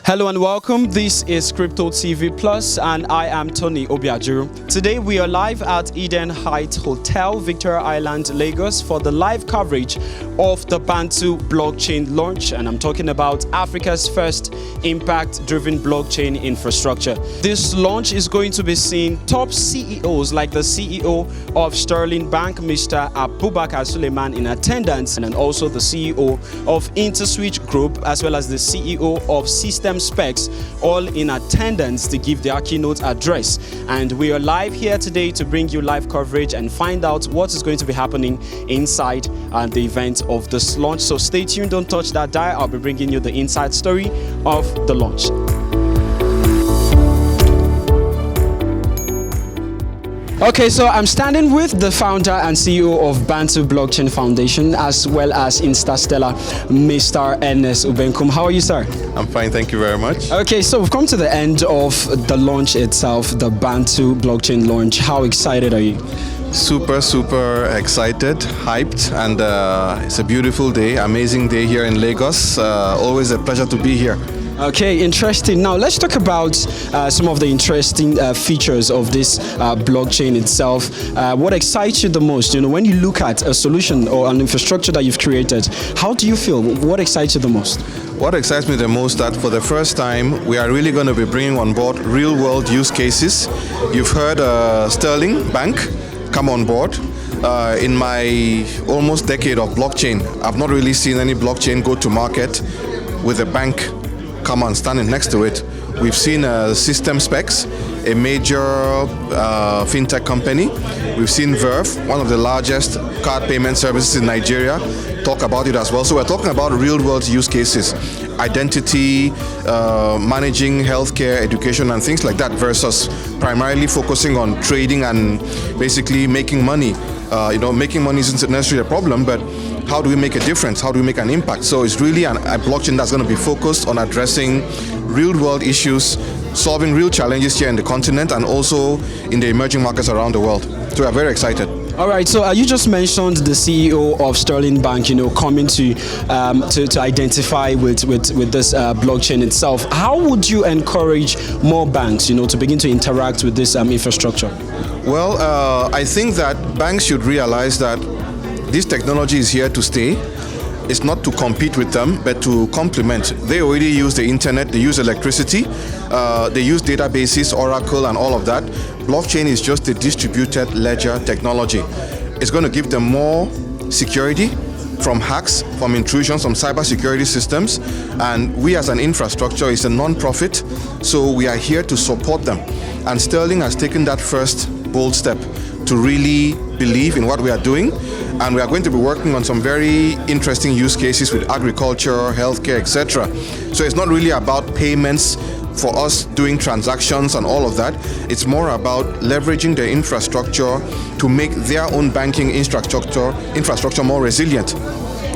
Hello and welcome. This is CryptoTvplus and I am Tony Obiajuru. Today we are live at Eden Heights Hotel, Victoria Island, Lagos for the live coverage of the Bantu Blockchain launch, and I'm talking about Africa's first impact-driven blockchain infrastructure. This launch is going to be seeing top CEOs like the CEO of Sterling Bank, Mr. Abubakar Suleiman, in attendance, and also the CEO of Interswitch Group as well as the CEO of SystemSpecs, all in attendance to give their keynote address. And we are live here today to bring you live coverage and find out what is going to be happening inside the event of this launch. So stay tuned, don't touch that dial. I'll be bringing you the inside story of the launch. Okay, so I'm standing with the founder and CEO of Bantu Blockchain Foundation as well as Interstellar, Mr. Ernest Mbenkum. How are you, sir? I'm fine, thank you very much. Okay, so we've come to the end of the launch itself, the Bantu Blockchain launch. How excited are you? Super excited, hyped, and it's a beautiful day, amazing day here in Lagos. Always a pleasure to be here. Okay, interesting. Now let's talk about some of the interesting features of this blockchain itself. What excites you the most? You know, when you look at a solution or an infrastructure that you've created, how do you feel? What excites you the most? What excites me the most that for the first time we are really going to be bringing on board real-world use cases. You've heard Sterling Bank come on board. In my almost decade of blockchain, I've not really seen any blockchain go to market with a bank come on standing next to it. We've seen SystemSpecs, a major fintech company. We've seen Verve, one of the largest card payment services in Nigeria, talk about it as well. So we're talking about real-world use cases, identity, managing healthcare, education, and things like that, versus primarily focusing on trading and basically making money. Making money isn't necessarily a problem, but how do we make a difference? How do we make an impact? So it's really a blockchain that's going to be focused on addressing real-world issues, solving real challenges here in the continent and also in the emerging markets around the world. So we're very excited. All right, so you just mentioned the CEO of Sterling Bank, coming to identify with this blockchain itself. How would you encourage more banks, to begin to interact with this infrastructure? Well, I think that banks should realize that this technology is here to stay. It's not to compete with them, but to complement. They already use the internet, they use electricity, they use databases, Oracle, and all of that. Blockchain is just a distributed ledger technology. It's going to give them more security from hacks, from intrusions, from cybersecurity systems. And we as an infrastructure is a non-profit, so we are here to support them. And Sterling has taken that first bold step to really believe in what we are doing, and we are going to be working on some very interesting use cases with agriculture, healthcare, etc. So it's not really about payments for us doing transactions and all of that. It's more about leveraging the infrastructure to make their own banking infrastructure more resilient.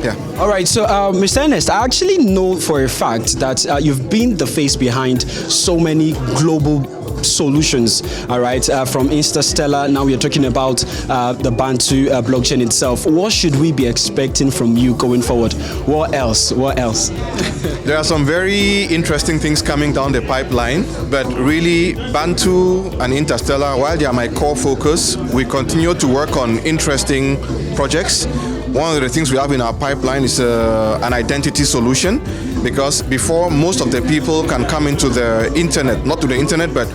Yeah. All right, so Mr. Ernest, I actually know for a fact that you've been the face behind so many global solutions, all right, from Interstellar. Now we are talking about the Bantu blockchain itself. What should we be expecting from you going forward? What else? There are some very interesting things coming down the pipeline, but really Bantu and Interstellar, while they are my core focus, we continue to work on interesting projects. One of the things we have in our pipeline is an identity solution, because before most of the people can come into the internet, not to the internet, but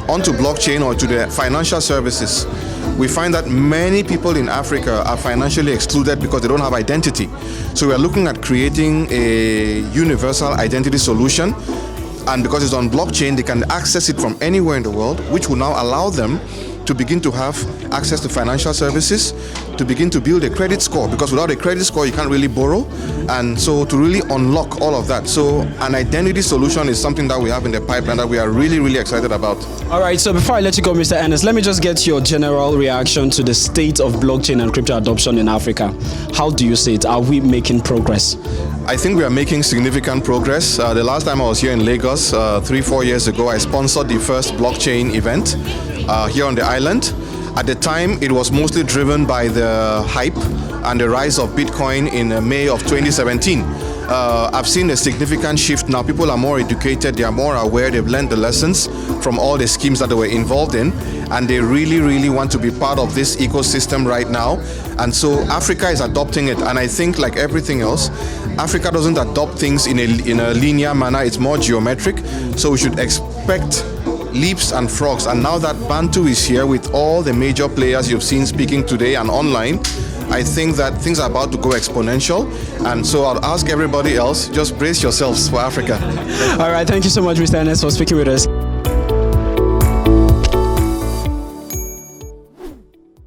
onto blockchain or to the financial services, we find that many people in Africa are financially excluded because they don't have identity. So we are looking at creating a universal identity solution, and because it's on blockchain, they can access it from anywhere in the world, which will now allow them to begin to have access to financial services, to begin to build a credit score, because without a credit score you can't really borrow, and so to really unlock all of that. So an identity solution is something that we have in the pipeline that we are really excited about. All right, so before I let you go, Mr. Ernest, let me just get your general reaction to the state of blockchain and crypto adoption in Africa. How do you see it? Are we making progress? I think we are making significant progress. The last time I was here in Lagos, 3-4 years ago, I sponsored the first blockchain event here on the island. At the time, it was mostly driven by the hype and the rise of Bitcoin in May of 2017. I've seen a significant shift now. People are more educated, they are more aware, they've learned the lessons from all the schemes that they were involved in, and they really, really want to be part of this ecosystem right now. And so Africa is adopting it, and I think like everything else, Africa doesn't adopt things in a linear manner, it's more geometric, so we should expect leaps and frogs. And now that Bantu is here with all the major players you've seen speaking today and online, I think that things are about to go exponential. And so I'll ask everybody else, just brace yourselves for Africa. All right, thank you so much, Mr. Ernest, for speaking with us.